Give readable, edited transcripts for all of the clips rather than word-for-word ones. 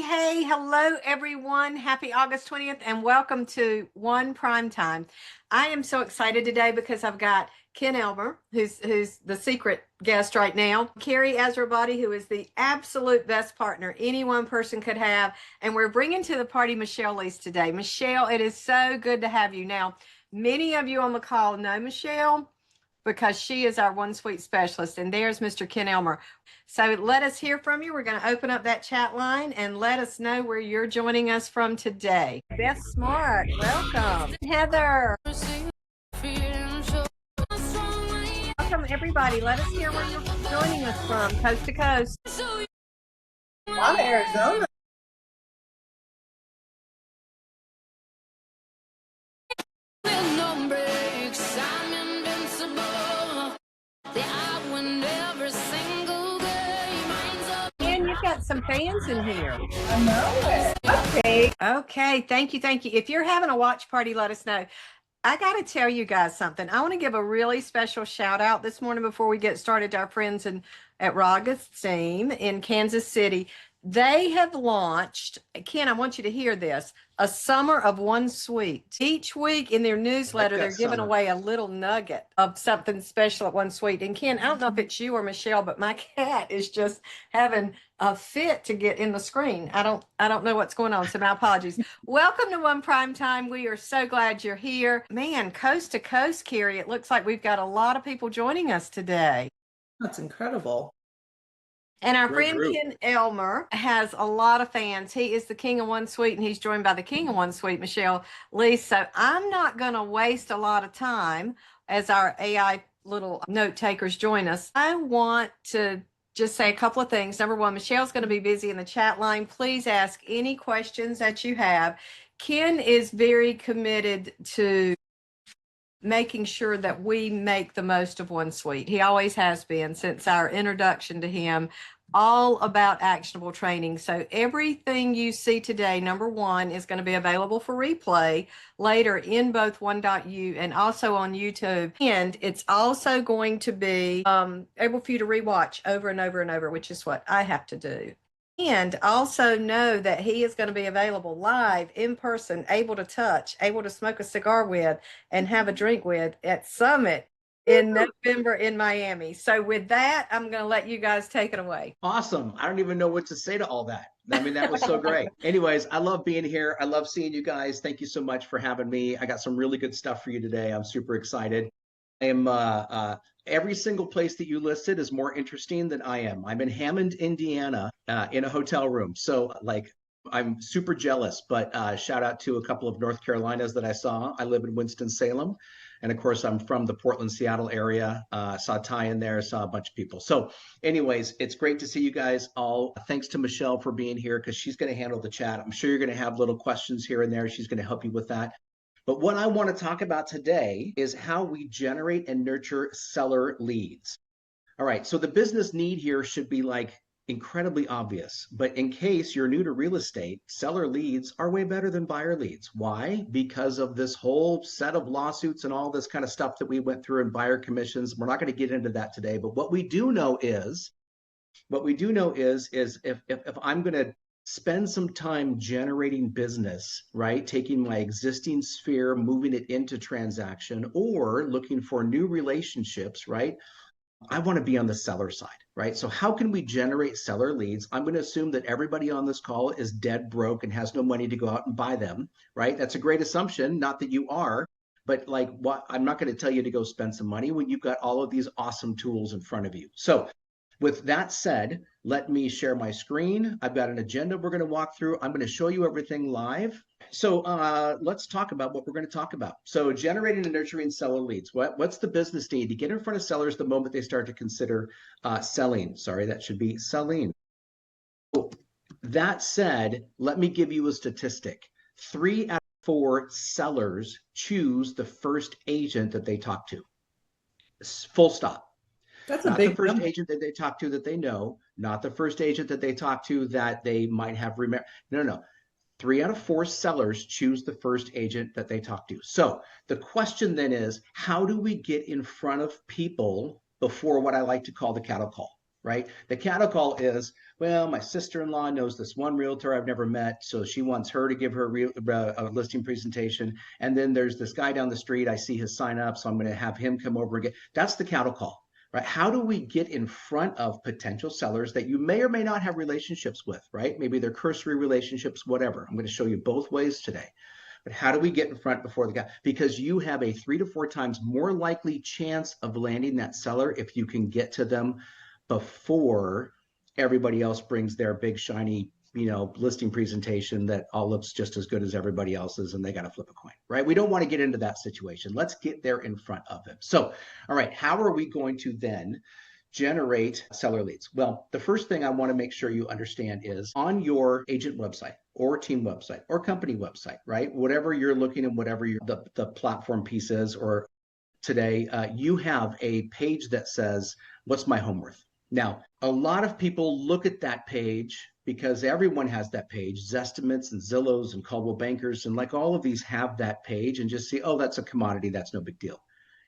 Hey, hello everyone. Happy August 20th and welcome to One Primetime. I am so excited today because I've got Ken Elmer, who's the secret guest right now, Carrie Azrabadi, who is the absolute best partner any one person could have, and we're bringing to the party Michelle Lease today. Michelle, it is so good to have you. Now, many of you on the call know Michelle because she is our One Suite specialist, and there's Mr. Ken Elmer. So let us hear from you. We're going to open up that chat line and let us know where you're joining us from today. Beth Smart, welcome. Heather. Welcome, everybody. Let us hear where you're joining us from, coast to coast. I'm Arizona. And you've got some fans in here. I know it. Okay. Okay, thank you, thank you. If you're having a watch party, let us know. I got to tell you guys something. I want to give a really special shout out this morning before we get started to our friends at Rogers team in Kansas City. They have launched, Ken, I want you to hear this, a summer of One Suite. Each week in their newsletter, they're giving away a little nugget of something special at One Suite. And Ken, I don't know if it's you or Michelle, but my cat is just having a fit to get in the screen. I don't know what's going on, so my apologies. Welcome to One Prime Time. We are so glad you're here. Man, coast to coast, Carrie, it looks like we've got a lot of people joining us today. That's incredible. And our friend Ken Elmer has a lot of fans. He is the king of One Suite, and he's joined by the king of One Suite, Michelle Lease. So I'm not going to waste a lot of time as our AI little note takers join us. I want to just say a couple of things. Number one, Michelle's going to be busy in the chat line. Please ask any questions that you have. Ken is very committed to making sure that we make the most of One Suite. He always has been since our introduction to him, all about actionable training. So everything you see today, number one, is going to be available for replay later in both One.U and also on YouTube. And it's also going to be able for you to rewatch over and over and over, which is what I have to do. And also know that he is going to be available live, in person, able to touch, able to smoke a cigar with, and have a drink with at Summit in November in Miami. So with that, I'm going to let you guys take it away. Awesome. I don't even know what to say to all that. I mean, that was so great. Anyways, I love being here. I love seeing you guys. Thank you so much for having me. I got some really good stuff for you today. I'm super excited. I am every single place that you listed is more interesting than I am. I'm in Hammond, Indiana, in a hotel room. So like, I'm super jealous, but shout out to a couple of North Carolinas that I saw. I live in Winston-Salem. And of course, I'm from the Portland, Seattle area. Saw Ty in there, saw a bunch of people. So anyways, it's great to see you guys all. Thanks to Michelle for being here because she's going to handle the chat. I'm sure you're going to have little questions here and there. She's going to help you with that. But what I want to talk about today is how we generate and nurture seller leads. All right, so the business need here should be like incredibly obvious, but in case you're new to real estate, seller leads are way better than buyer leads. Why? Because of this whole set of lawsuits and all this kind of stuff that we went through in buyer commissions. We're not going to get into that today, but what we do know is if I'm going to spend some time generating business, right? Taking my existing sphere, moving it into transaction, or looking for new relationships, right? I want to be on the seller side, right? So how can we generate seller leads? I'm going to assume that everybody on this call is dead broke and has no money to go out and buy them, right? That's a great assumption, not that you are, but like what I'm not going to tell you to go spend some money when you've got all of these awesome tools in front of you. So with that said, let me share my screen. I've got an agenda we're going to walk through. I'm going to show you everything live. So let's talk about what we're going to talk about. So generating and nurturing seller leads. What's the business need to get in front of sellers the moment they start to consider selling? Sorry, that should be selling. So, that said, let me give you a statistic. 3 out of 4 sellers choose the first agent that they talk to. Full stop. That's not a big the first number. agent that they talk to that they know, not the first agent that they talk to that they might have remembered. No. 3 out of 4 sellers choose the first agent that they talk to. So the question then is, how do we get in front of people before what I like to call the cattle call? right? The cattle call is, well, my sister-in-law knows this one realtor I've never met, so she wants her to give her a listing presentation. And then there's this guy down the street, I see his sign up, so I'm going to have him come over again. That's the cattle call, right? How do we get in front of potential sellers that you may or may not have relationships with, right? Maybe they're cursory relationships, whatever. I'm going to show you both ways today. But how do we get in front before the guy? Because you have a 3 to 4 times more likely chance of landing that seller if you can get to them before everybody else brings their big shiny, listing presentation that all looks just as good as everybody else's and they got to flip a coin, right? We don't want to get into that situation. Let's get there in front of them. So, all right, how are we going to then generate seller leads? Well, the first thing I want to make sure you understand is on your agent website or team website or company website, right? Whatever you're looking at, whatever the platform piece is, or today, you have a page that says, what's my home worth? Now, a lot of people look at that page because everyone has that page, Zestimates and Zillows and Coldwell Bankers, and like all of these have that page and just see, oh, that's a commodity, that's no big deal.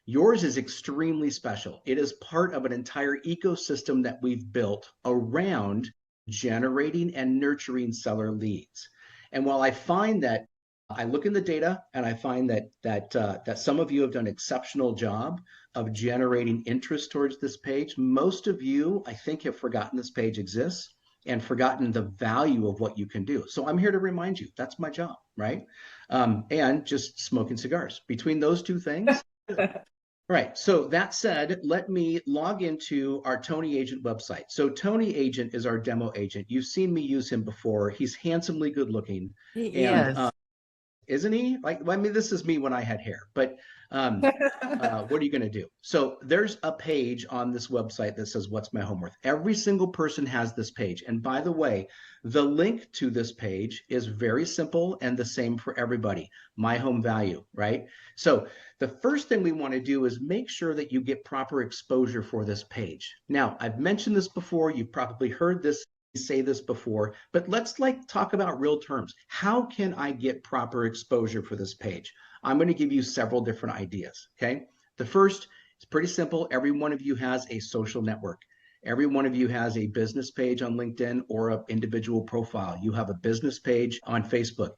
Yours is extremely special. It is part of an entire ecosystem that we've built around generating and nurturing seller leads. And while I find that I look in the data and I find that some of you have done an exceptional job of generating interest towards this page, most of you, I think, have forgotten this page exists and forgotten the value of what you can do. So I'm here to remind you, that's my job, right? And just smoking cigars. Between those two things, right. So that said, let me log into our Tony Agent website. So Tony Agent is our demo agent. You've seen me use him before. He's handsomely good looking. He And is. isn't he? Like, I mean, this is me when I had hair, but what are you going to do? So there's a page on this website that says, what's my home worth? Every single person has this page. And by the way, the link to this page is very simple and the same for everybody. My home value, right? So the first thing we want to do is make sure that you get proper exposure for this page. Now, I've mentioned this before. You've probably heard this say this before, but let's talk about real terms. How can I get proper exposure for this page? I'm going to give you several different ideas. Okay. The first is pretty simple. Every one of you has a social network. Every one of you has a business page on LinkedIn or an individual profile. You have a business page on Facebook.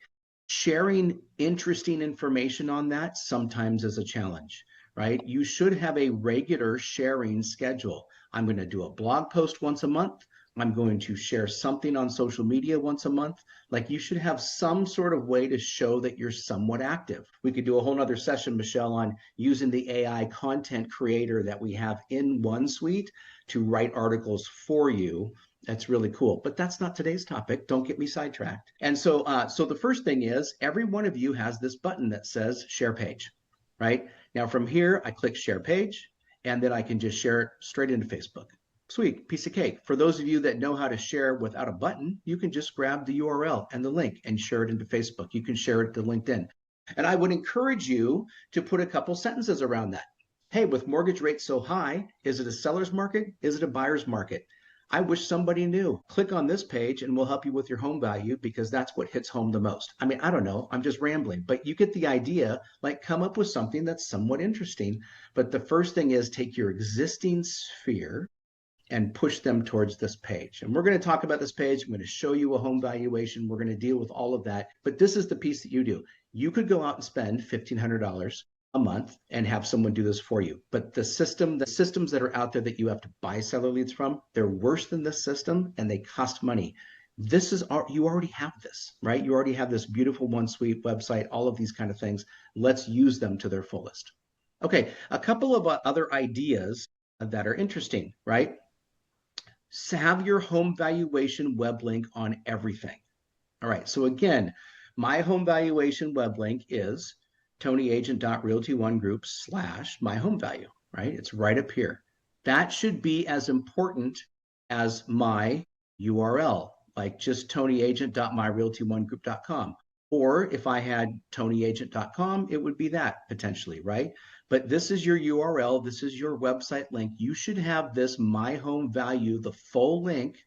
Sharing interesting information on that sometimes is a challenge, right? You should have a regular sharing schedule. I'm going to do a blog post once a month. I'm going to share something on social media once a month. Like, you should have some sort of way to show that you're somewhat active. We could do a whole nother session, Michelle, on using the AI content creator that we have in OneSuite to write articles for you. That's really cool, but that's not today's topic. Don't get me sidetracked. And so, so the first thing is, every one of you has this button that says share page, right? Now from here, I click share page, and then I can just share it straight into Facebook. Sweet, piece of cake. For those of you that know how to share without a button, you can just grab the URL and the link and share it into Facebook. You can share it to LinkedIn. And I would encourage you to put a couple sentences around that. Hey, with mortgage rates so high, is it a seller's market? Is it a buyer's market? I wish somebody knew. Click on this page and we'll help you with your home value, because that's what hits home the most. I mean, I don't know, I'm just rambling, but you get the idea. Like, come up with something that's somewhat interesting. But the first thing is, take your existing sphere and push them towards this page. And we're going to talk about this page. I'm going to show you a home valuation. We're going to deal with all of that. But this is the piece that you do. You could go out and spend $1,500 a month and have someone do this for you. But the systems that are out there that you have to buy seller leads from, they're worse than this system and they cost money. You already have this, right? You already have this beautiful OneSuite website, all of these kind of things. Let's use them to their fullest. Okay, a couple of other ideas that are interesting, right? Have your home valuation web link on everything. All right, so again, my home valuation web link is tonyagent.realty1group/my-home-value, right? It's right up here. That should be as important as my URL, like just tonyagent.myrealty1group.com. Or if I had tonyagent.com, it would be that potentially, right? But this is your URL. This is your website link. You should have this My Home Value, the full link,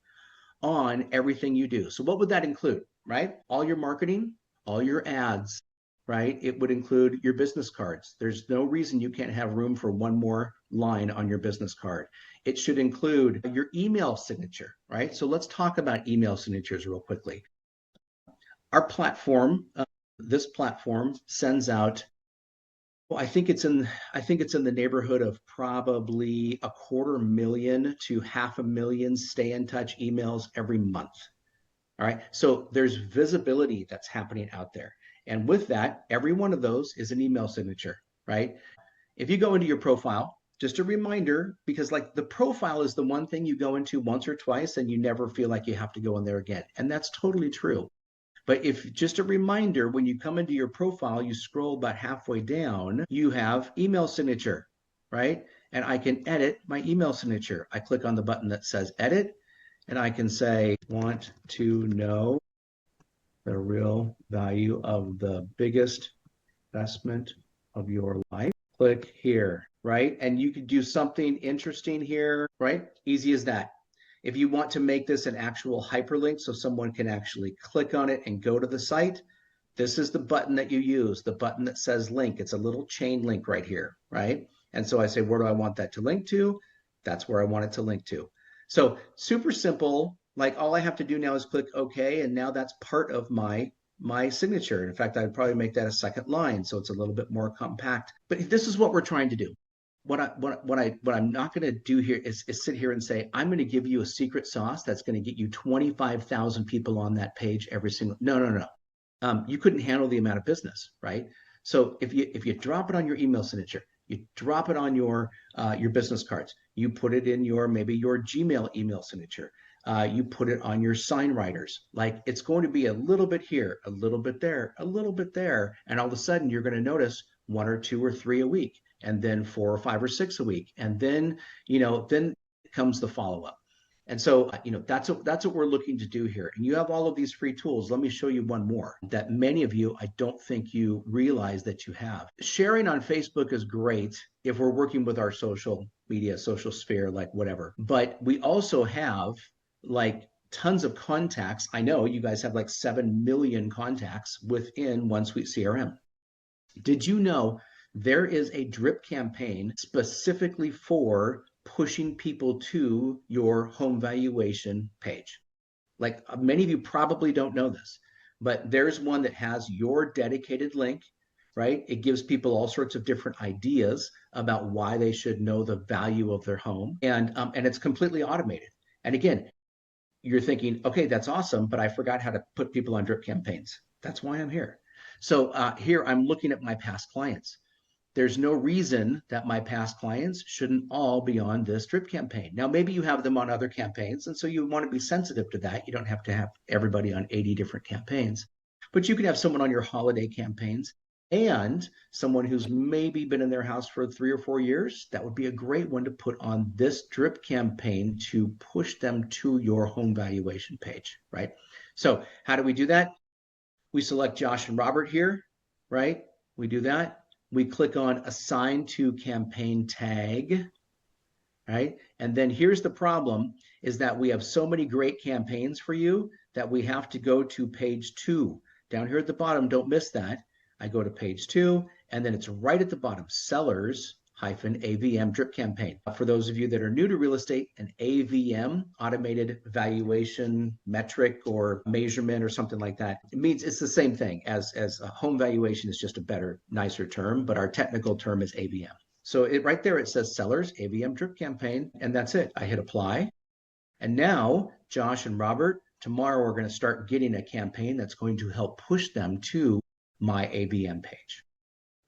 on everything you do. So what would that include, right? All your marketing, all your ads, right? It would include your business cards. There's no reason you can't have room for one more line on your business card. It should include your email signature, right? So let's talk about email signatures real quickly. Our platform, this platform sends out, well, I think it's in the neighborhood of probably 250,000 to 500,000 stay in touch emails every month. All right. So there's visibility that's happening out there. And with that, every one of those is an email signature, right? If you go into your profile, just a reminder, because like the profile is the one thing you go into once or twice and you never feel like you have to go in there again. And that's totally true. But if just a reminder, when you come into your profile, you scroll about halfway down, you have email signature, right? And I can edit my email signature. I click on the button that says edit, and I can say, want to know the real value of the biggest investment of your life. Click here, right? And you could do something interesting here, right? Easy as that. If you want to make this an actual hyperlink so someone can actually click on it and go to the site, this is the button that you use, the button that says link. It's a little chain link right here, right? And so I say, where do I want that to link to? That's where I want it to link to. So super simple. Like all I have to do now is click OK, and now that's part of my signature. In fact, I'd probably make that a second line, so it's a little bit more compact. But this is what we're trying to do. What I'm not going to do here is sit here and say, I'm going to give you a secret sauce that's going to get you 25,000 people on that page every single. No. You couldn't handle the amount of business, right? So if you drop it on your email signature, you drop it on your business cards, you put it in maybe your Gmail email signature, you put it on your sign writers. Like it's going to be a little bit here, a little bit there, a little bit there, and all of a sudden you're going to notice 1 or 2 or 3 a week, and then 4 or 5 or 6 a week, and then then comes the follow-up. And so, that's what we're looking to do here. And you have all of these free tools. Let me show you one more that many of you, I don't think you realize that you have. Sharing on Facebook is great if we're working with our social media, social sphere, like whatever. But we also have like tons of contacts. I know you guys have like 7 million contacts within OneSuite CRM. Did you know there is a drip campaign specifically for pushing people to your home valuation page? Like many of you probably don't know this, but there's one that has your dedicated link, right? It gives people all sorts of different ideas about why they should know the value of their home, and it's completely automated. And again, you're thinking, okay, that's awesome, but I forgot how to put people on drip campaigns. That's why I'm here. So here I'm looking at my past clients. There's no reason that my past clients shouldn't all be on this drip campaign. Now, maybe you have them on other campaigns, and so you want to be sensitive to that. You don't have to have everybody on 80 different campaigns, but you can have someone on your holiday campaigns and someone who's maybe been in their house for 3 or 4 years. That would be a great one to put on this drip campaign to push them to your home valuation page, right? So how do we do that? We select Josh and Robert here, right? We do that. We click on assign to campaign tag, right? And then here's the problem is that we have so many great campaigns for you that we have to go to page 2. Down here at the bottom, don't miss that. I go to page 2, and then it's right at the bottom, sellers-AVM drip campaign. For those of you that are new to real estate, an AVM, automated valuation metric or measurement or something like that, it means it's the same thing as a home valuation is just a better, nicer term, but our technical term is AVM. So right there, it says sellers AVM drip campaign, and that's it. I hit apply. And now Josh and Robert, tomorrow we're going to start getting a campaign that's going to help push them to my AVM page.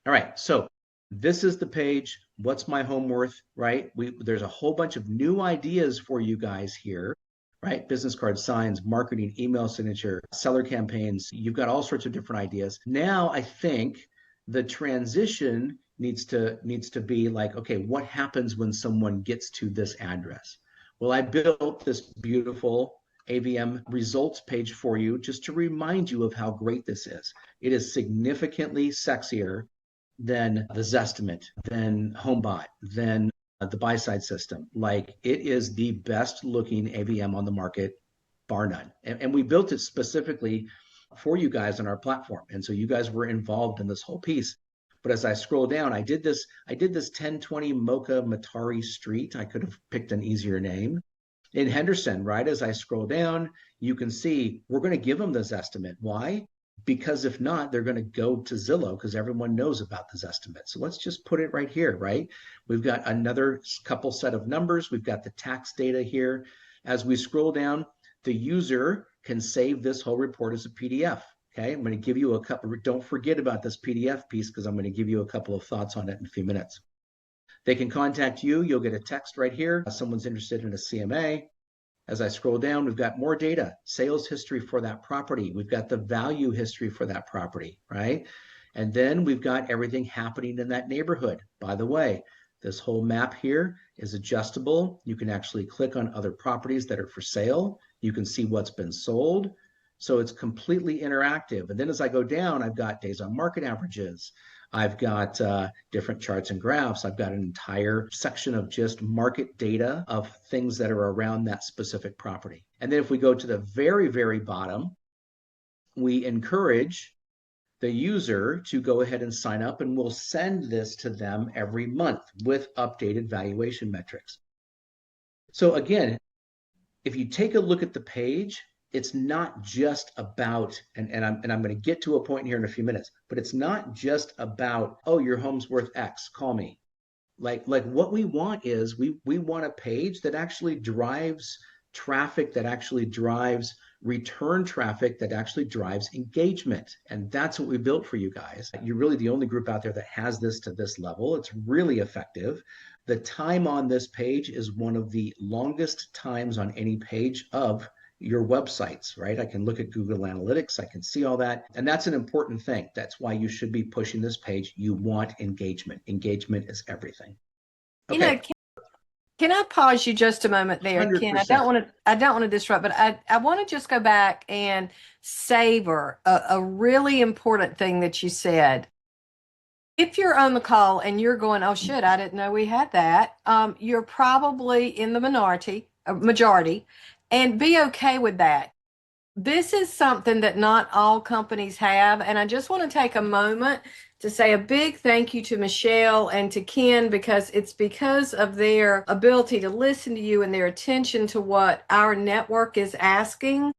All right, so this is the page. What's my home worth, right? There's a whole bunch of new ideas for you guys here, right? Business card signs, marketing, email signature, seller campaigns. You've got all sorts of different ideas. Now I think the transition needs to be like, okay, what happens when someone gets to this address? Well, I built this beautiful AVM results page for you just to remind you of how great this is. It is significantly sexier than the Zestimate, than HomeBot, than the buy-side system. Like it is the best looking AVM on the market, bar none. And we built it specifically for you guys on our platform. And so you guys were involved in this whole piece. But as I scroll down, I did this 1020 Mocha Matari Street. I could have picked an easier name. In Henderson, right? As I scroll down, you can see we're going to give them this estimate. Why? Because if not, they're going to go to Zillow because everyone knows about this estimate. So let's just put it right here, right? We've got another couple set of numbers. We've got the tax data here. As we scroll down, the user can save this whole report as a PDF. Okay, I'm going to give you a couple. Don't forget about this PDF piece because I'm going to give you a couple of thoughts on it in a few minutes. They can contact you. You'll get a text right here. Someone's interested in a CMA. As I scroll down, we've got more data, sales history for that property. We've got the value history for that property, right? And then we've got everything happening in that neighborhood. By the way, this whole map here is adjustable. You can actually click on other properties that are for sale. You can see what's been sold. So it's completely interactive. And then as I go down, I've got days on market averages. I've got different charts and graphs. I've got an entire section of just market data of things that are around that specific property. And then if we go to the very, very bottom, we encourage the user to go ahead and sign up, and we'll send this to them every month with updated valuation metrics. So again, if you take a look at the page, it's not just about, and I'm going to get to a point here in a few minutes, but it's not just about, oh, your home's worth X, call me. Like what we want is we want a page that actually drives traffic, that actually drives return traffic, that actually drives engagement. And that's what we built for you guys. You're really the only group out there that has this to this level. It's really effective. The time on this page is one of the longest times on any page of your websites, right? I can look at Google Analytics, I can see all that. And that's an important thing. That's why you should be pushing this page. You want engagement. Engagement is everything. Okay. You know, can I pause you just a moment there, 100%. Ken? I don't want to disrupt, but I want to just go back and savor a really important thing that you said. If you're on the call and you're going, oh shit, I didn't know we had that, you're probably in the majority, and be okay with that. This is something that not all companies have, and I just want to take a moment to say a big thank you to Michelle and to Ken, because it's because of their ability to listen to you and their attention to what our network is asking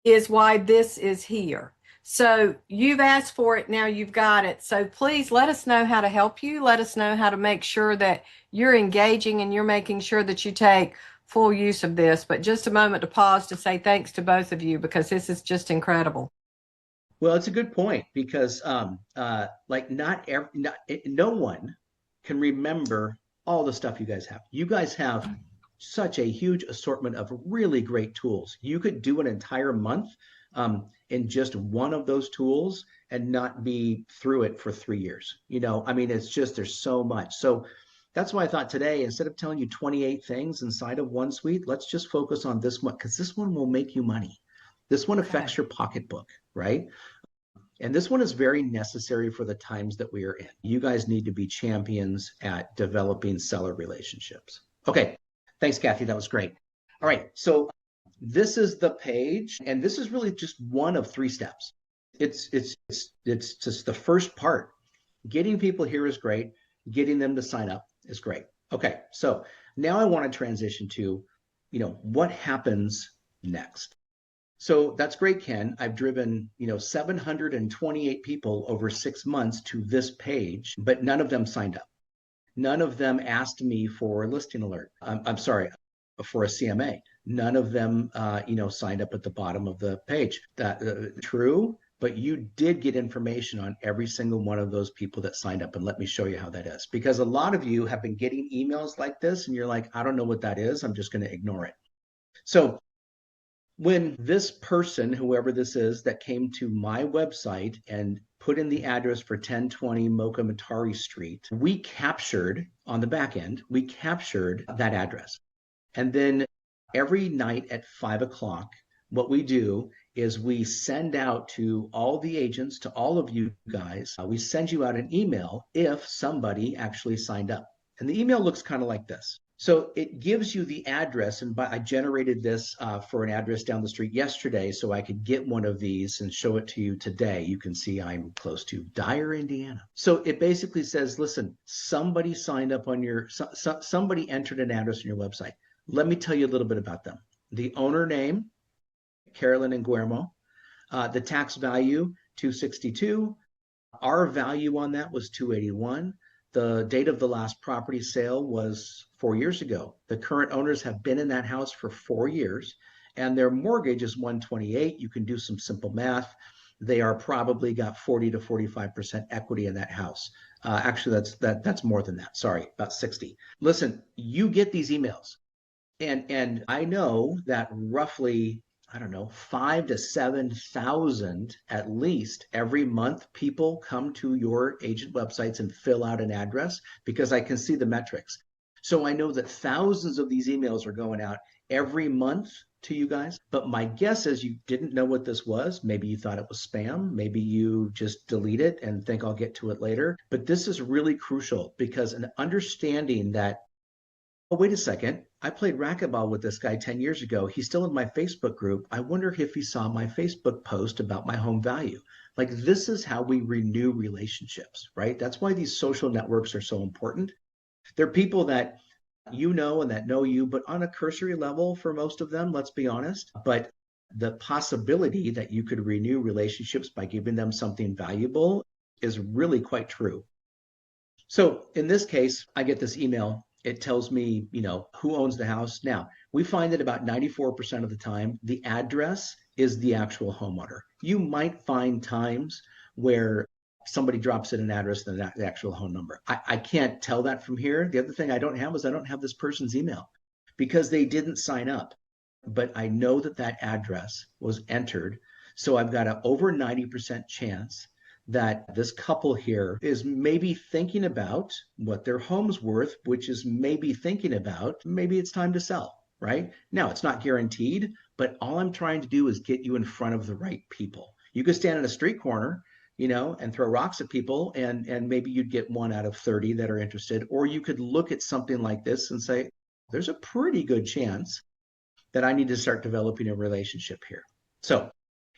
is why this is here. So you've asked for it, now you've got it. So please let us know how to help you. Let us know how to make sure that you're engaging and you're making sure that you take full use of this. But just a moment to pause to say thanks to both of you, because this is just incredible. Well, it's a good point, because like no one can remember all the stuff you guys have. You guys have such a huge assortment of really great tools. You could do an entire month in just one of those tools and not be through it for 3 years. You know, I mean, it's just, there's so much. So that's why I thought today, instead of telling you 28 things inside of OneSuite, let's just focus on this one, because this one will make you money. This one affects your pocketbook, right? And this one is very necessary for the times that we are in. You guys need to be champions at developing seller relationships. Okay, thanks, Kathy. That was great. All right, so this is the page, and this is really just one of 3 steps. It's just the first part. Getting people here is great. Getting them to sign up is great. Okay, so now I want to transition to, what happens next. So that's great, Ken. I've driven, 728 people over 6 months to this page, but none of them signed up. None of them asked me for a listing alert. I'm sorry, for a CMA. None of them, signed up at the bottom of the page. That true, but you did get information on every single one of those people that signed up. And let me show you how that is. Because a lot of you have been getting emails like this and you're like, I don't know what that is. I'm just going to ignore it. So when this person, whoever this is, that came to my website and put in the address for 1020 Mocha Matari Street, we captured on the back end, we captured that address. And then every night at 5 o'clock, what we do is we send out to all the agents, to all of you guys, we send you out an email if somebody actually signed up. And the email looks kind of like this. So it gives you the address, and I generated this for an address down the street yesterday, so I could get one of these and show it to you today. You can see I'm close to Dyer, Indiana. So it basically says, listen, somebody signed up on your, somebody entered an address on your website. Let me tell you a little bit about them. The owner name, Carolyn and Guillermo. The tax value, 262. Our value on that was 281. The date of the last property sale was 4 years ago. The current owners have been in that house for 4 years, and their mortgage is 128. You can do some simple math. They are probably got 40 to 45% equity in that house. Actually, that's more than that. Sorry, about 60. Listen, you get these emails, and I know that roughly, I don't know, 5 to 7,000 at least every month people come to your agent websites and fill out an address, because I can see the metrics. So I know that thousands of these emails are going out every month to you guys. But my guess is you didn't know what this was. Maybe you thought it was spam. Maybe you just delete it and think I'll get to it later. But this is really crucial, because an understanding that, oh, wait a second, I played racquetball with this guy 10 years ago. He's still in my Facebook group. I wonder if he saw my Facebook post about my home value. Like, this is how we renew relationships, right? That's why these social networks are so important. They're people that you know and that know you, but on a cursory level for most of them, let's be honest. But the possibility that you could renew relationships by giving them something valuable is really quite true. So in this case, I get this email. It tells me, who owns the house. Now, we find that about 94% of the time, the address is the actual homeowner. You might find times where somebody drops in an address than the actual home number. I can't tell that from here. The other thing I don't have is I don't have this person's email because they didn't sign up. But I know that that address was entered. So I've got an over 90% chance that this couple here is maybe thinking about what their home's worth, which is maybe thinking about, maybe it's time to sell, right? Now, it's not guaranteed, but all I'm trying to do is get you in front of the right people. You could stand in a street corner, and throw rocks at people, and maybe you'd get 1 out of 30 that are interested. Or you could look at something like this and say, there's a pretty good chance that I need to start developing a relationship here. So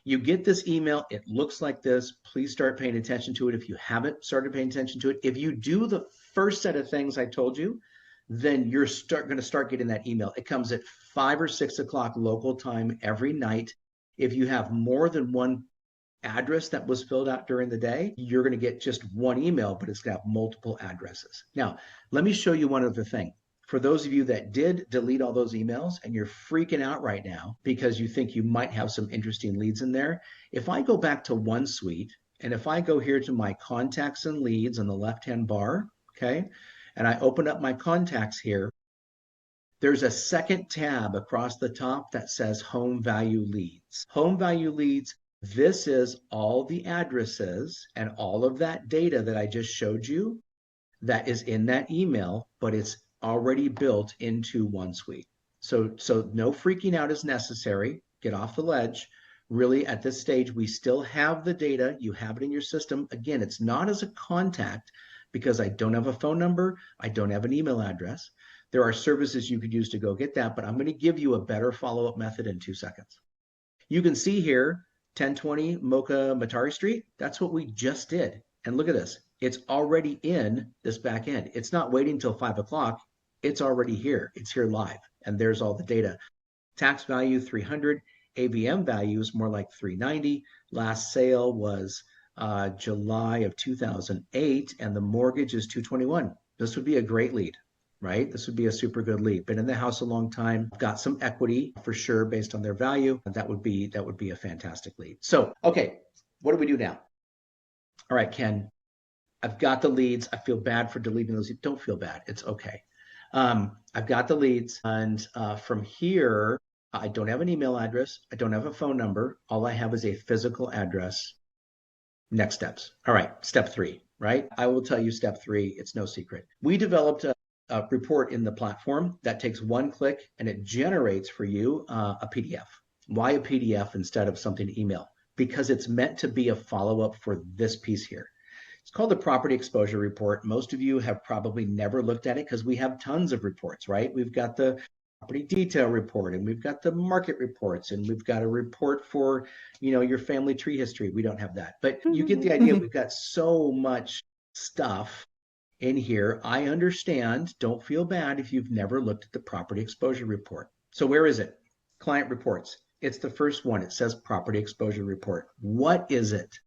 you get this email. It looks like this. Please start paying attention to it if you haven't started paying attention to it. If you do the first set of things I told you, then you're going to start getting that email. It comes at 5 or 6 o'clock local time every night. If you have more than one address that was filled out during the day, you're going to get just one email, but it's going to have multiple addresses. Now, let me show you one other thing. For those of you that did delete all those emails and you're freaking out right now because you think you might have some interesting leads in there, if I go back to OneSuite and if I go here to my contacts and leads on the left-hand bar, okay, and I open up my contacts here, there's a second tab across the top that says Home Value Leads. Home Value Leads, this is all the addresses and all of that data that I just showed you that is in that email, but it's already built into OneSuite. So no freaking out is necessary. Get off the ledge. Really, at this stage, we still have the data. You have it in your system. Again, it's not as a contact because I don't have a phone number. I don't have an email address. There are services you could use to go get that, but I'm going to give you a better follow-up method in 2 seconds. You can see here, 1020 Mocha Matari Street. That's what we just did. And look at this. It's already in this back end. It's not waiting till 5 o'clock. It's already here. It's here live. And there's all the data. Tax value 300. AVM value is more like 390. Last sale was July of 2008. And the mortgage is 221. This would be a great lead, right? This would be a super good lead. Been in the house a long time, got some equity for sure based on their value. That would be a fantastic lead. So, okay, what do we do now? All right, Ken, I've got the leads. I feel bad for deleting those. Don't feel bad. It's okay. I've got the leads, and from here, I don't have an email address. I don't have a phone number. All I have is a physical address. Next steps. All right, step 3, right? I will tell you step 3. It's no secret. We developed a report in the platform that takes 1 click and it generates for you a PDF. Why a PDF instead of something to email? Because it's meant to be a follow-up for this piece here. It's called the Property Exposure Report. Most of you have probably never looked at it because we have tons of reports, right? We've got the property detail report, and we've got the market reports, and we've got a report for, your family tree history. We don't have that, but you get the idea. We've got so much stuff in here. I understand. Don't feel bad if you've never looked at the property exposure report. So where is it? Client reports. It's the first one. It says property exposure report. What is it?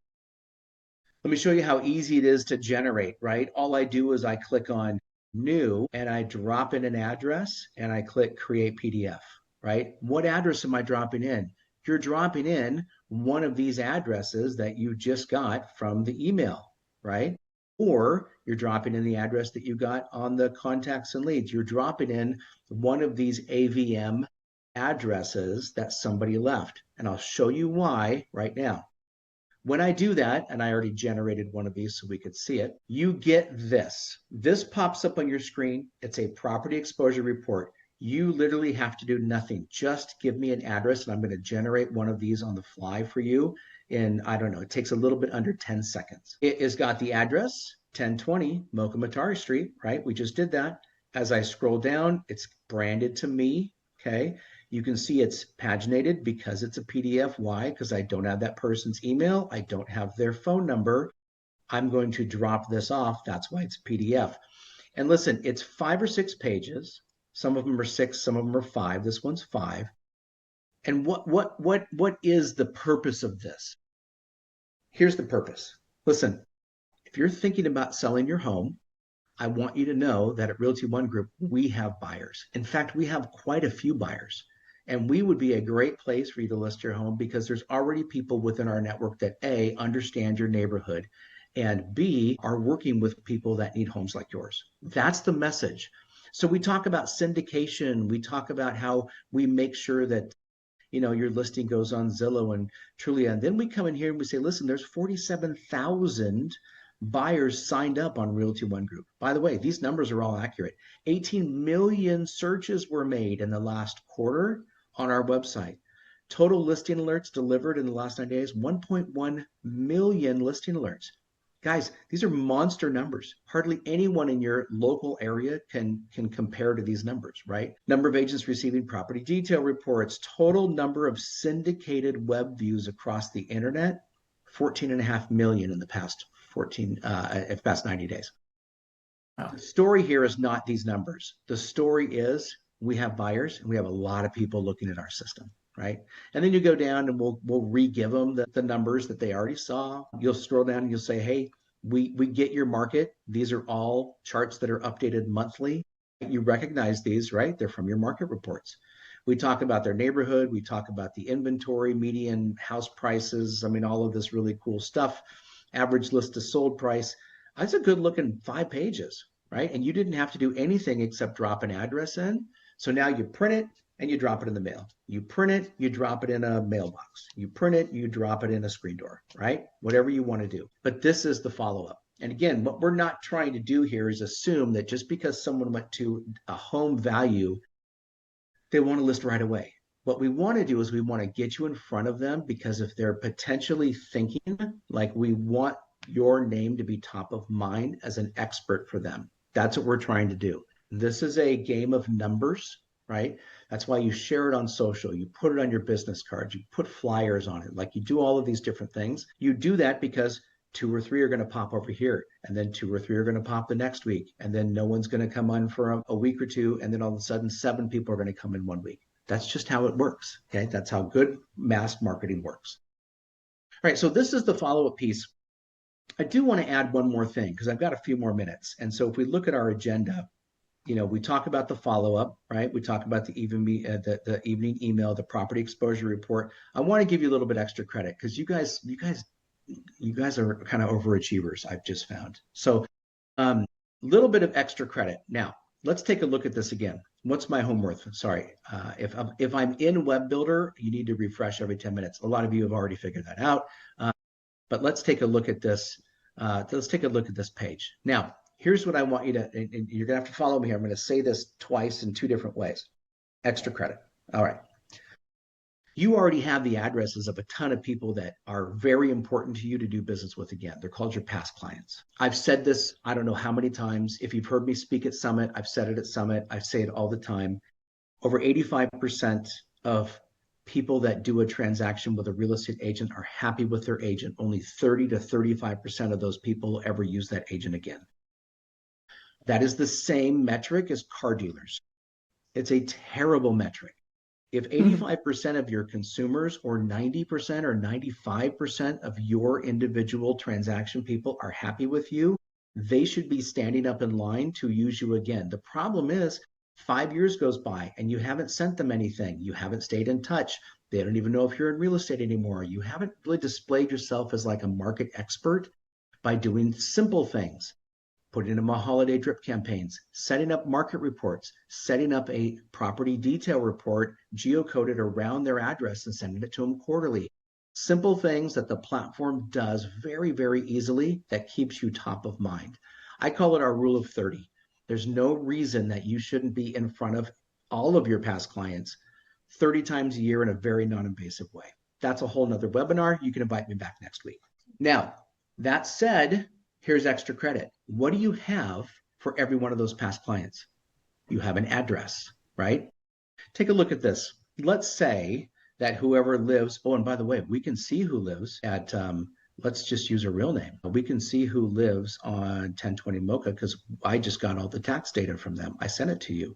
Let me show you how easy it is to generate, right? All I do is I click on new and I drop in an address and I click create PDF, right? What address am I dropping in? You're dropping in one of these addresses that you just got from the email, right? Or you're dropping in the address that you got on the contacts and leads. You're dropping in one of these AVM addresses that somebody left. And I'll show you why right now. When I do that, and I already generated one of these so we could see it, you get this. This pops up on your screen. It's a property exposure report. You literally have to do nothing. Just give me an address, and I'm going to generate one of these on the fly for you. And I don't know, it takes a little bit under 10 seconds. It has got the address, 1020 Mocha Matari Street, right? We just did that. As I scroll down, it's branded to me, okay? You can see it's paginated because it's a PDF. Why? Because I don't have that person's email. I don't have their phone number. I'm going to drop this off. That's why it's PDF. And listen, it's 5 or 6 pages. Some of them are 6, some of them are 5. This one's 5. And what is the purpose of this? Here's the purpose. Listen, if you're thinking about selling your home, I want you to know that at Realty One Group, we have buyers. In fact, we have quite a few buyers. And we would be a great place for you to list your home because there's already people within our network that A, understand your neighborhood, and B, are working with people that need homes like yours. That's the message. So we talk about syndication. We talk about how we make sure that your listing goes on Zillow and Trulia. And then we come in here and we say, listen, there's 47,000 buyers signed up on Realty One Group. By the way, these numbers are all accurate. 18 million searches were made in the last quarter on our website. Total listing alerts delivered in the last 9 days, 1.1 million listing alerts. Guys, these are monster numbers. Hardly anyone in your local area can compare to these numbers, right? Number of agents receiving property detail reports, total number of syndicated web views across the internet, 14.5 million in the past 90 days. Wow. The story here is not these numbers. The story is we have buyers and we have a lot of people looking at our system, right? And then you go down and we'll re-give them the numbers that they already saw. You'll scroll down and you'll say, hey, we get your market. These are all charts that are updated monthly. You recognize these, right? They're from your market reports. We talk about their neighborhood. We talk about the inventory, median house prices. I mean, all of this really cool stuff. Average list to sold price. That's a good looking 5 pages, right? And you didn't have to do anything except drop an address in. So now you print it and you drop it in the mail. You print it, you drop it in a mailbox. You print it, you drop it in a screen door, right? Whatever you want to do. But this is the follow-up. And again, what we're not trying to do here is assume that just because someone went to a home value, they want to list right away. What we want to do is we want to get you in front of them because if they're potentially thinking like we want your name to be top of mind as an expert for them. That's what we're trying to do. This is a game of numbers, right? That's why you share it on social. You put it on your business cards. You put flyers on it. Like you do all of these different things. You do that because 2 or 3 are going to pop over here. And then 2 or 3 are going to pop the next week. And then no one's going to come on for a week or 2. And then all of a sudden, 7 people are going to come in 1 week. That's just how it works. Okay. That's how good mass marketing works. All right. So this is the follow-up piece. I do want to add one more thing because I've got a few more minutes. And so if we look at our agenda, we talk about the follow-up, right? We talk about the evening email, the property exposure report. I want to give you a little bit extra credit because you guys are kind of overachievers, I've just found. So a little bit of extra credit. Now, let's take a look at this again. What's my home worth? Sorry. If I'm in Web Builder, you need to refresh every 10 minutes. A lot of you have already figured that out. But let's take a look at this. Let's take a look at this page. Now, here's what I want you to, and you're going to have to follow me here. I'm going to say this twice in 2 different ways. Extra credit. All right. You already have the addresses of a ton of people that are very important to you to do business with again. They're called your past clients. I've said this, I don't know how many times. If you've heard me speak at Summit, I've said it at Summit. I say it all the time. Over 85% of people that do a transaction with a real estate agent are happy with their agent. Only 30 to 35% of those people ever use that agent again. That is the same metric as car dealers. It's a terrible metric. If 85% of your consumers or 90% or 95% of your individual transaction people are happy with you, they should be standing up in line to use you again. The problem is 5 years goes by and you haven't sent them anything. You haven't stayed in touch. They don't even know if you're in real estate anymore. You haven't really displayed yourself as like a market expert by doing simple things. Putting them on holiday drip campaigns, setting up market reports, setting up a property detail report geocoded around their address and sending it to them quarterly. Simple things that the platform does very, very easily that keeps you top of mind. I call it our rule of 30. There's no reason that you shouldn't be in front of all of your past clients 30 times a year in a very non-invasive way. That's a whole nother webinar. You can invite me back next week. Now, that said, here's extra credit. What do you have for every one of those past clients? You have an address, right? Take a look at this. Let's say that whoever lives, oh, and by the way, we can see who lives at, let's just use a real name. We can see who lives on 1020 Mocha because I just got all the tax data from them. I sent it to you.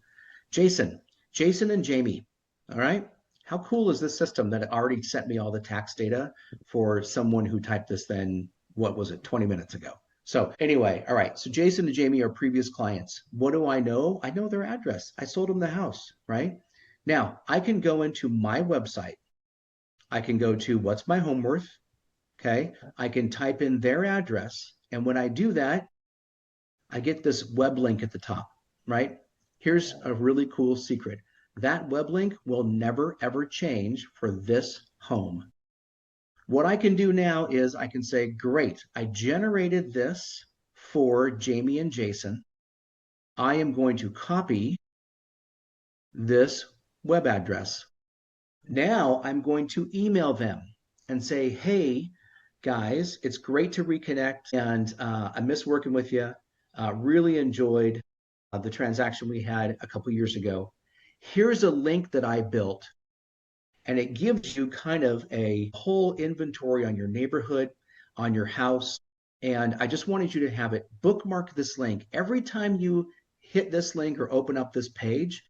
Jason and Jamie, all right? How cool is this system that already sent me all the tax data for someone who typed this then, what was it, 20 minutes ago? So anyway, all right. So Jason and Jamie are previous clients. What do I know? I know their address. I sold them the house, right? Now I can go into my website. I can go to what's my home worth. Okay. I can type in their address. And when I do that, I get this web link at the top, right? Here's a really cool secret. That web link will never, ever change for this home. What I can do now is I can say, great, I generated this for Jamie and Jason. I am going to copy this web address. Now I'm going to email them and say, hey, guys, it's great to reconnect and I miss working with you. Really enjoyed the transaction we had a couple years ago. Here's a link that I built. And it gives you kind of a whole inventory on your neighborhood, on your house. And I just wanted you to have it. Bookmark this link. Every time you hit this link or open up this page,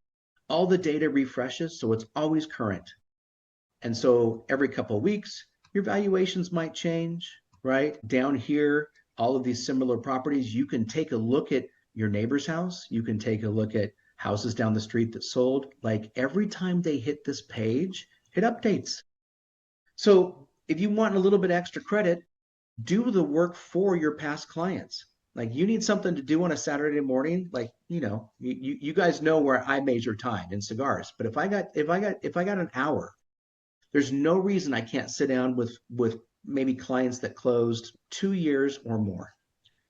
all the data refreshes, so it's always current. And so every couple of weeks, your valuations might change, right? Down here, all of these similar properties, you can take a look at your neighbor's house. You can take a look at houses down the street that sold. Like every time they hit this page, it updates. So if you want a little bit extra credit, do the work for your past clients. Like you need something to do on a Saturday morning. Like, you guys know where I measure time in cigars. But if I got an hour, there's no reason I can't sit down with maybe clients that closed 2 years or more,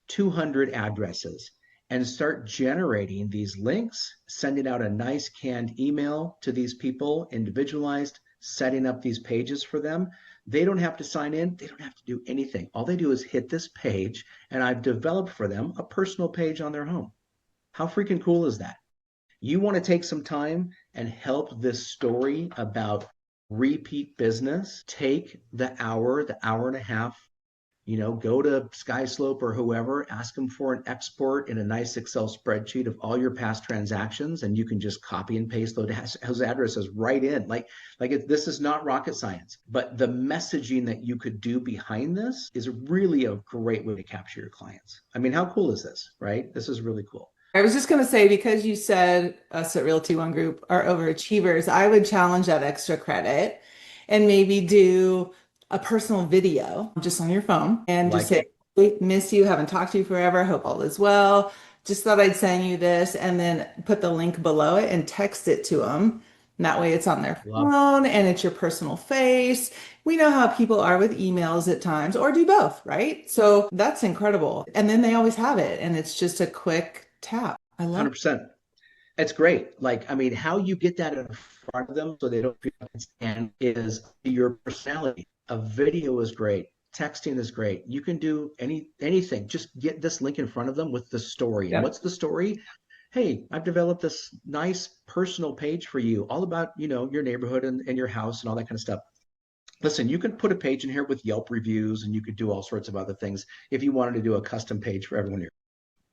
200 addresses, and start generating these links, sending out a nice canned email to these people, individualized, setting up these pages for them. They don't have to sign in. They don't have to do anything. All they do is hit this page, and I've developed for them a personal page on their home. How freaking cool is that? You want to take some time and help this story about repeat business? Take the hour and a half, go to SkySlope or whoever, ask them for an export in a nice Excel spreadsheet of all your past transactions, and you can just copy and paste those addresses right in. This is not rocket science, but the messaging that you could do behind this is really a great way to capture your clients. I mean, how cool is this, right? This is really cool. I was just going to say, because you said us at Realty One Group are overachievers, I would challenge that extra credit and maybe do a personal video just on your phone and just say, "Hey, miss you, haven't talked to you forever, hope all is well. Just thought I'd send you this," and then put the link below it and text it to them. And that way it's on their phone and it's your personal face. We know how people are with emails at times, or do both, right? So that's incredible. And then they always have it, and it's just a quick tap. I love 100%. It's great. Like, I mean, how you get that in front of them so they don't feel like it's and is your personality. A video is great. Texting is great. You can do anything. Just get this link in front of them with the story. And Yep. what's the story? Hey, I've developed this nice personal page for you, all about, your neighborhood and your house and all that kind of stuff. Listen, you can put a page in here with Yelp reviews, and you could do all sorts of other things if you wanted to do a custom page for every one of your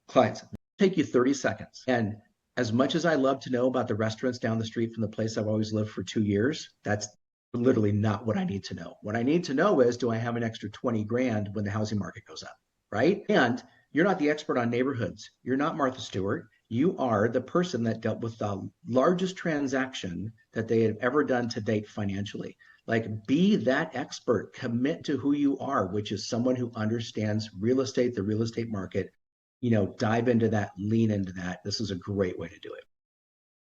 clients. It'll take you 30 seconds. And as much as I love to know about the restaurants down the street from the place I've always lived for 2 years, that's literally not what I need to know. What I need to know is, do I have an extra 20 grand when the housing market goes up, right? And you're not the expert on neighborhoods. You're not Martha Stewart. You are the person that dealt with the largest transaction that they have ever done to date financially. Like, be that expert, commit to who you are, which is someone who understands real estate, the real estate market. Dive into that, lean into that. This is a great way to do it.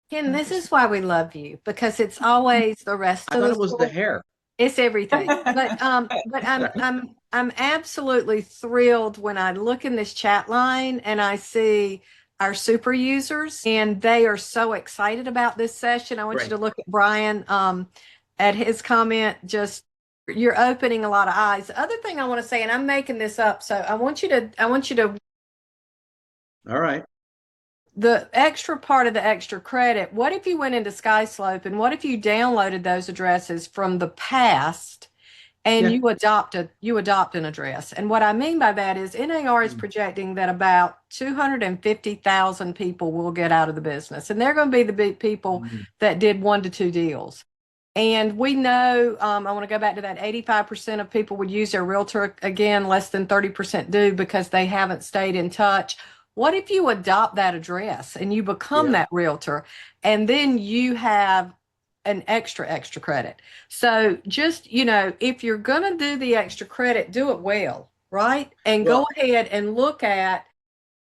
Ken, this is why we love you, because it's always the rest I of thought the it was the story. hair. It's everything. But I'm absolutely thrilled when I look in this chat line and I see our super users and they are so excited about this session. I want you Right. to look at Brian at his comment. Just you're opening a lot of eyes. The other thing I want to say, and I'm making this up, so I want you to All right. the extra part of the extra credit. What if you went into SkySlope and what if you downloaded those addresses from the past and Yeah. you adopt an address? And what I mean by that is NAR is projecting that about 250,000 people will get out of the business, and they're going to be the big people that did 1 to 2 deals. And we know, I want to go back to that 85% of people would use their realtor again, less than 30% do because they haven't stayed in touch. What if you adopt that address and you become Yeah. that realtor and then you have an extra credit? So just, if you're going to do the extra credit, do it well, right? And go Well, ahead and look at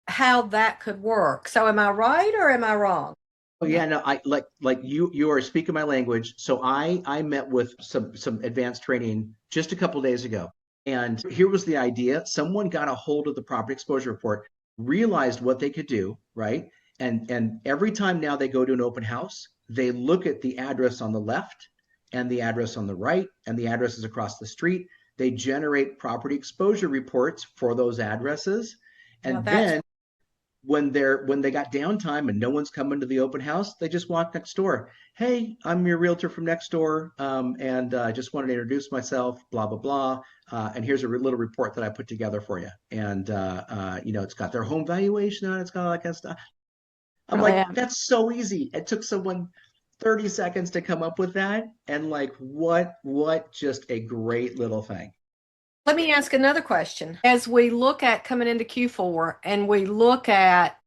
how that could work. So am I right or am I wrong? oh yeah, no, I like you are speaking my language. So I met with some advanced training just a couple of days ago. And here was the idea. Someone got a hold of the property exposure report, realized what they could do, right? And every time now they go to an open house, they look at the address on the left and the address on the right and the addresses across the street. They generate property exposure reports for those addresses. Now And that's then when they got downtime and no one's coming to the open house, they just walk next door. Hey, I'm your realtor from next door, and I just wanted to introduce myself. Blah blah blah. And here's a little report that I put together for you. And it's got their home valuation on it. It's got all that kind of stuff. I'm like, brilliant. that's so easy. It took someone 30 seconds to come up with that, and like, what just a great little thing. Let me ask another question. As we look at coming into Q4 and we look at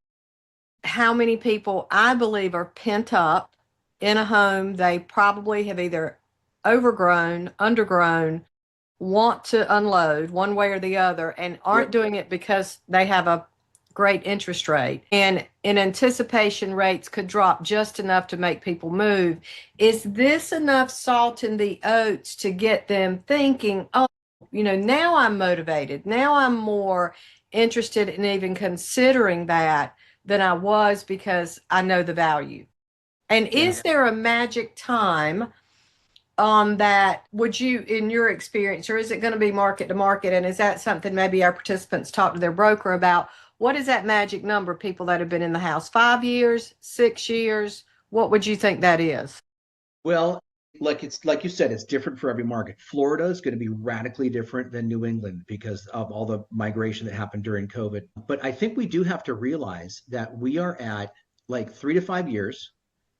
how many people I believe are pent up in a home they probably have either overgrown, undergrown, want to unload one way or the other, and aren't Yep. doing it because they have a great interest rate. And in anticipation, rates could drop just enough to make people move. Is this enough salt in the oats to get them thinking, oh, now I'm motivated. Now I'm more interested in even considering that than I was because I know the value. And Yeah. is there a magic time on that? Would you, in your experience, or is it going to be market to market? And is that something maybe our participants talk to their broker about? What is that magic number, people that have been in the house? 5 years, 6 years? What would you think that is? Well, it's like you said, it's different for every market. Florida is going to be radically different than New England because of all the migration that happened during COVID. But I think we do have to realize that we are at like 3 to 5 years,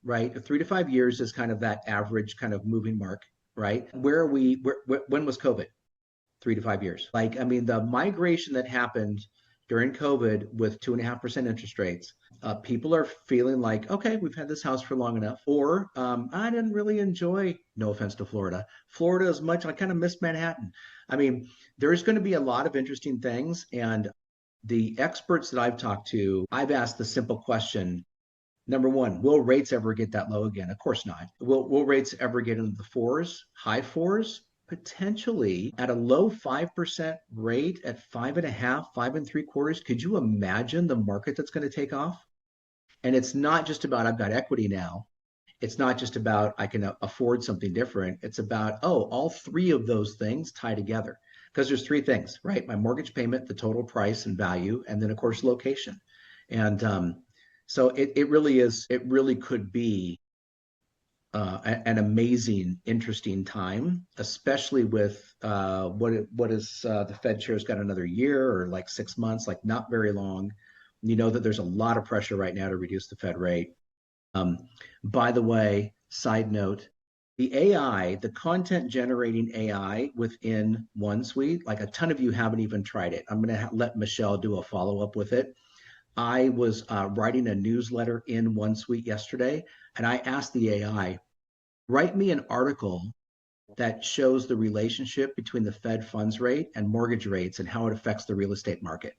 right? 3 to 5 years is kind of that average kind of moving mark, right? Where are we? When was COVID? 3 to 5 years. Like, I mean, the migration that happened during COVID with 2.5% interest rates, people are feeling like, okay, we've had this house for long enough. Or I didn't really enjoy, no offense to Florida. Florida is much, I kind of miss Manhattan. I mean, there's going to be a lot of interesting things. And the experts that I've talked to, I've asked the simple question. Number one, will rates ever get that low again? Of course not. Will rates ever get into the fours, high fours? Potentially at a low 5% rate at 5.5, 5.75. Could you imagine the market that's going to take off? And it's not just about I've got equity now. It's not just about I can afford something different. It's about, oh, all three of those things tie together. Because there's three things, right? My mortgage payment, the total price and value, and then of course location. And so it really is, it really could be an amazing, interesting time, especially with what is the Fed chair's got another year or like 6 months, like not very long. You know that there's a lot of pressure right now to reduce the Fed rate. Um, by the way, side note, the AI, the content generating AI within OneSuite, like a ton of you haven't even tried it. I'm going to let Michelle do a follow up with it. I was writing a newsletter in OneSuite yesterday, and I asked the AI, write me an article that shows the relationship between the Fed funds rate and mortgage rates and how it affects the real estate market.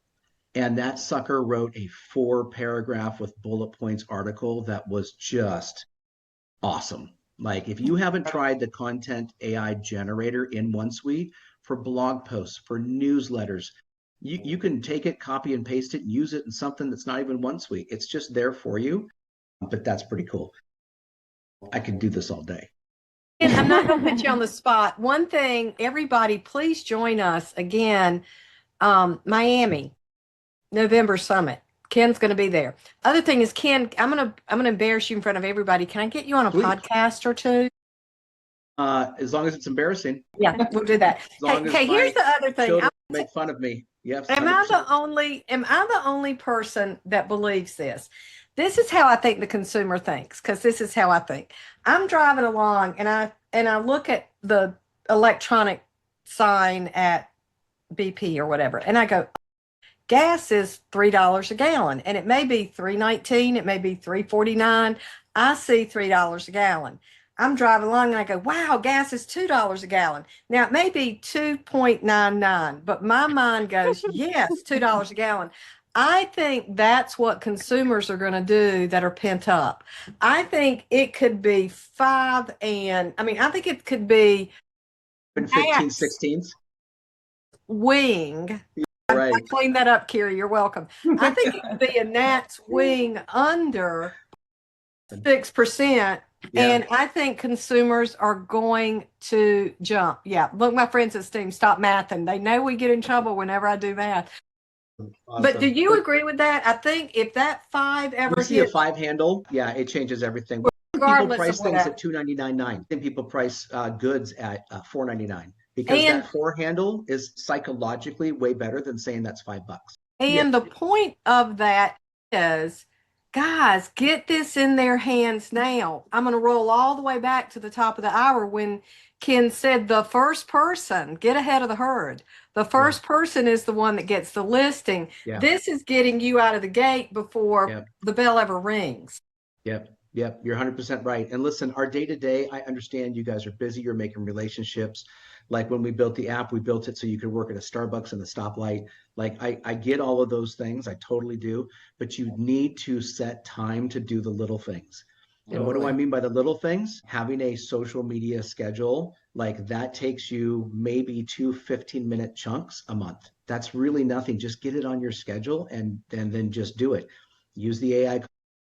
And that sucker wrote a 4-paragraph with bullet points article that was just awesome. Like if you haven't tried the content AI generator in OneSuite for blog posts, for newsletters, you can take it, copy and paste it, and use it in something that's not even OneSuite. It's just there for you. But that's pretty cool. I could do this all day. And I'm not going to put you on the spot. One thing, everybody, please join us again. Miami, November Summit. Ken's going to be there. Other thing is, Ken, I'm gonna embarrass you in front of everybody. Can I get you on a podcast or two? As long as it's embarrassing. Yeah, we'll do that. Hey, here's the other thing. Make fun of me. Yes. Am I the only person that believes this? This is how I think the consumer thinks, because this is how I think. I'm driving along and I look at the electronic sign at BP or whatever, and I go, gas is $3 a gallon, and it may be $3.19, it may be $3.49. I see $3 a gallon. I'm driving along and I go, wow, gas is $2 a gallon. Now it may be 2.99, but my mind goes, yes, $2 a gallon. I think that's what consumers are going to do that are pent up. I think it could be I think it could be 15, 16s. Wing. Right. I cleaned that up, Kiri. You're welcome. I think it could be a Nat's wing under 6%. Yeah. And I think consumers are going to jump. Yeah. Look, my friends at Steam, stop mathing. They know we get in trouble whenever I do math. Awesome. But do you agree with that? I think if that 5 ever you see a 5 handle, yeah, it changes everything. People price things at $2.99. Then people price goods at $4.99 because that 4 handle is psychologically way better than saying that's $5. And the point of that is, guys, get this in their hands now. I'm going to roll all the way back to the top of the hour when Ken said the first person, get ahead of the herd. The first person is the one that gets the listing. Yeah. This is getting you out of the gate before the bell ever rings. Yep. You're 100% right. And listen, our day-to-day, I understand you guys are busy. You're making relationships. Like when we built the app, we built it so you could work at a Starbucks and a stoplight. Like I get all of those things. I totally do. But you need to set time to do the little things. And what do I mean by the little things? Having a social media schedule, like that takes you maybe 2 15-minute chunks a month. That's really nothing. Just get it on your schedule and then just do it. Use the AI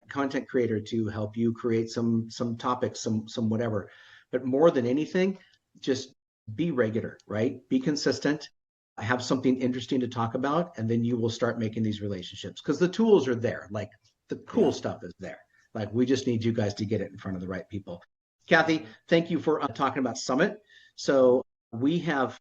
content creator to help you create some topics, some whatever. But more than anything, just be regular, right? Be consistent. Have something interesting to talk about, and then you will start making these relationships because the tools are there. Like the cool stuff is there. Like we just need you guys to get it in front of the right people. Kathy, thank you for talking about Summit. So we have,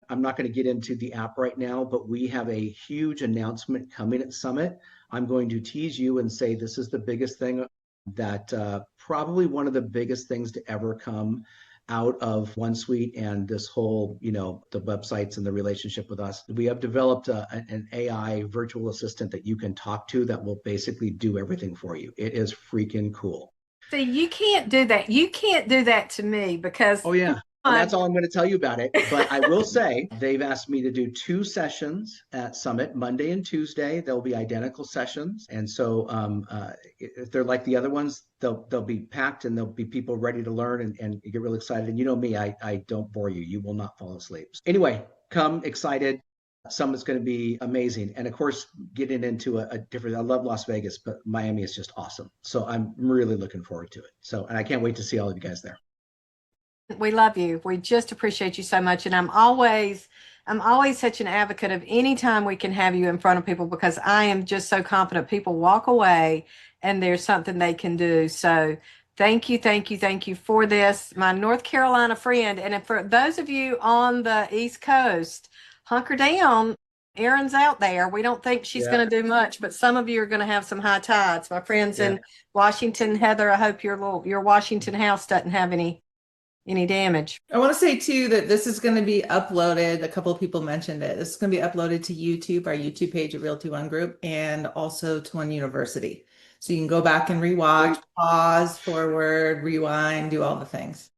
I'm not going to get into the app right now, but we have a huge announcement coming at Summit. I'm going to tease you and say this is the biggest thing that probably one of the biggest things to ever come out of OneSuite and this whole, the websites and the relationship with us. We have developed an AI virtual assistant that you can talk to that will basically do everything for you. It is freaking cool. See, you can't do that. You can't do that to me because... Oh, yeah. And that's all I'm going to tell you about it. But I will say they've asked me to do 2 sessions at Summit, Monday and Tuesday. They'll be identical sessions. And so if they're like the other ones, they'll be packed and there'll be people ready to learn and get really excited. And you know me, I don't bore you. You will not fall asleep. Anyway, come excited. Summit's going to be amazing. And of course, getting into a different, I love Las Vegas, but Miami is just awesome. So I'm really looking forward to it. So, and I can't wait to see all of you guys there. We love you. We just appreciate you so much. And I'm always such an advocate of any time we can have you in front of people, because I am just so confident people walk away and there's something they can do. So thank you, thank you, thank you for this, my North Carolina friend. And for those of you on the East Coast, hunker down. Erin's out there. We don't think she's going to do much, but some of you are going to have some high tides. My friends in Washington, Heather, I hope your Washington house doesn't have any damage. I want to say too that this is going to be uploaded. A couple of people mentioned it. This is going to be uploaded to YouTube, our YouTube page of Realty One Group, and also to One University. So you can go back and rewatch, pause, forward, rewind, do all the things.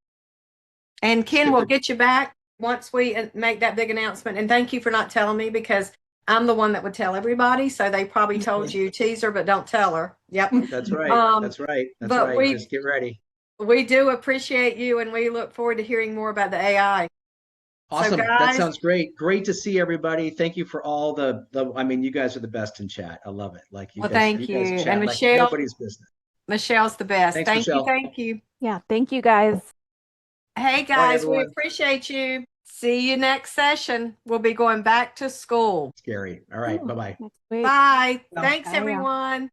And Ken will get you back once we make that big announcement. And thank you for not telling me, because I'm the one that would tell everybody. So they probably told you, tease her, but don't tell her. Yep. That's right. That's right. That's right. Just get ready. We do appreciate you, and we look forward to hearing more about the AI. Awesome. So guys, that sounds great. Great to see everybody. Thank you for all the I mean, you guys are the best in chat. I love it. Like you guys, thank you. And Michelle, like nobody's business. Michelle's the best. Thanks, thank Michelle. you. Thank you. Yeah. Thank you, guys. Hey, guys, we appreciate you. See you next session. We'll be going back to school. Scary. All right. Bye-bye. Bye. Thanks, everyone.